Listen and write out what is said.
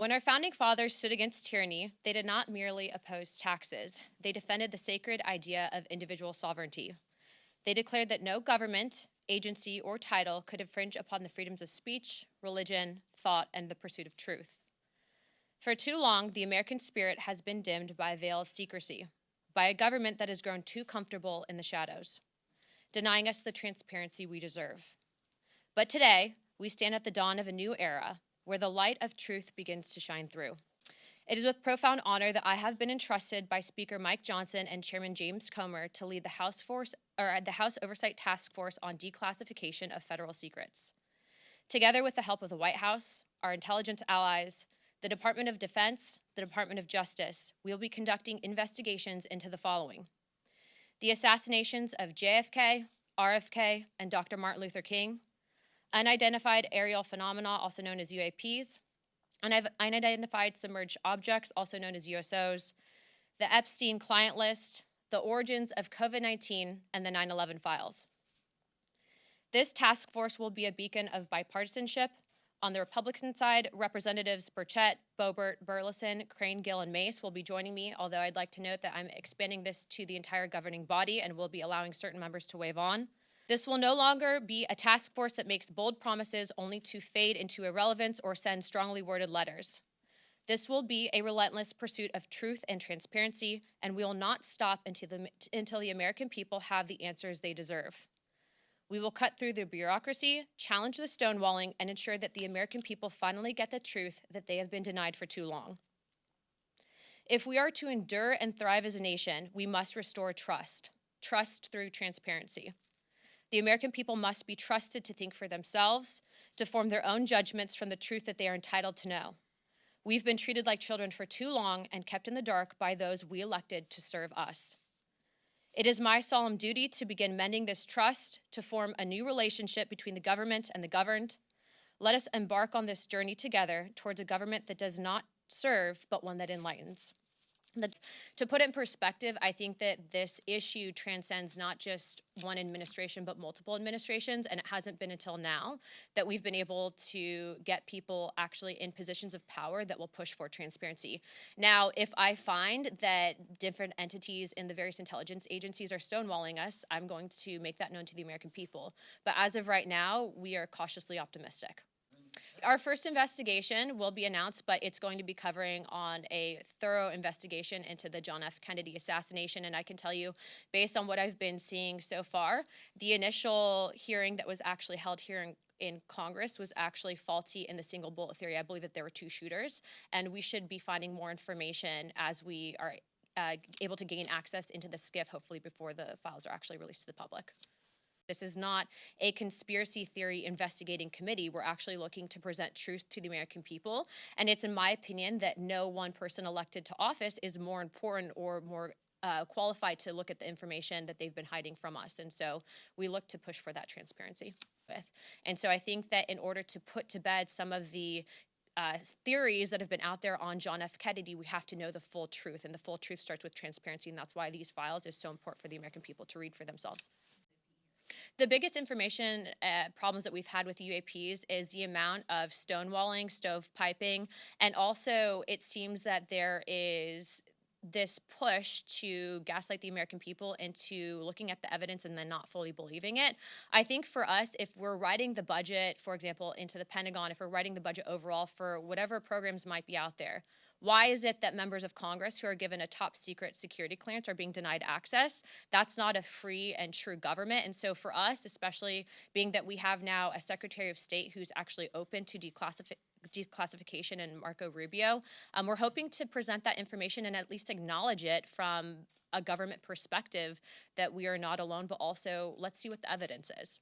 When our founding fathers stood against tyranny, they did not merely oppose taxes. They defended the sacred idea of individual sovereignty. They declared that no government, agency, or title could infringe upon the freedoms of speech, religion, thought, and the pursuit of truth. For too long, the American spirit has been dimmed by a veil of secrecy, by a government that has grown too comfortable in the shadows, denying us the transparency we deserve. But today, we stand at the dawn of a new era, where the light of truth begins to shine through. It is with profound honor that I have been entrusted by Speaker Mike Johnson and Chairman James Comer to lead the House Oversight Task Force on Declassification of Federal Secrets. Together with the help of the White House, our intelligence allies, the Department of Defense, the Department of Justice, we will be conducting investigations into the following: the assassinations of JFK, RFK, and Dr. Martin Luther King, unidentified aerial phenomena, also known as UAPs, unidentified submerged objects, also known as USOs, the Epstein client list, the origins of COVID-19, and the 9/11 files. This task force will be a beacon of bipartisanship. On the Republican side, Representatives Burchett, Boebert, Burleson, Crane, Gill, and Mace will be joining me, although I'd like to note that I'm expanding this to the entire governing body and will be allowing certain members to waive on. This will no longer be a task force that makes bold promises only to fade into irrelevance or send strongly worded letters. This will be a relentless pursuit of truth and transparency, and we will not stop until the American people have the answers they deserve. We will cut through the bureaucracy, challenge the stonewalling, and ensure that the American people finally get the truth that they have been denied for too long. If we are to endure and thrive as a nation, we must restore trust through transparency. The American people must be trusted to think for themselves, to form their own judgments from the truth that they are entitled to know. We've been treated like children for too long and kept in the dark by those we elected to serve us. It is my solemn duty to begin mending this trust, to form a new relationship between the government and the governed. Let us embark on this journey together towards a government that does not serve, but one that enlightens. To put it in perspective, I think that this issue transcends not just one administration, but multiple administrations, and it hasn't been until now that we've been able to get people actually in positions of power that will push for transparency. Now, if I find that different entities in the various intelligence agencies are stonewalling us, I'm going to make that known to the American people. But as of right now, we are cautiously optimistic. Our first investigation will be announced, but it's going to be covering on a thorough investigation into the John F. Kennedy assassination. And I can tell you, based on what I've been seeing so far, the initial hearing that was actually held here in Congress was actually faulty in the single bullet theory. I believe that there were two shooters, and we should be finding more information as we are able to gain access into the SCIF, hopefully before the files are actually released to the public. This is not a conspiracy theory investigating committee. We're actually looking to present truth to the American people. And it's in my opinion that no one person elected to office is more important or more qualified to look at the information that they've been hiding from us. And so we look to push for that transparency. And so I think that in order to put to bed some of the theories that have been out there on John F. Kennedy, we have to know the full truth. And the full truth starts with transparency. And that's why these files is so important for the American people to read for themselves. The biggest information problems that we've had with UAPs is the amount of stonewalling, stovepiping, and also it seems that there is this push to gaslight the American people into looking at the evidence and then not fully believing it. I think for us, if we're writing the budget, for example, into the Pentagon, if we're writing the budget overall for whatever programs might be out there, why is it that members of Congress who are given a top secret security clearance are being denied access? That's not a free and true government. And so for us, especially being that we have now a Secretary of State who's actually open to declassification in Marco Rubio, we're hoping to present that information and at least acknowledge it from a government perspective that we are not alone, but also let's see what the evidence is.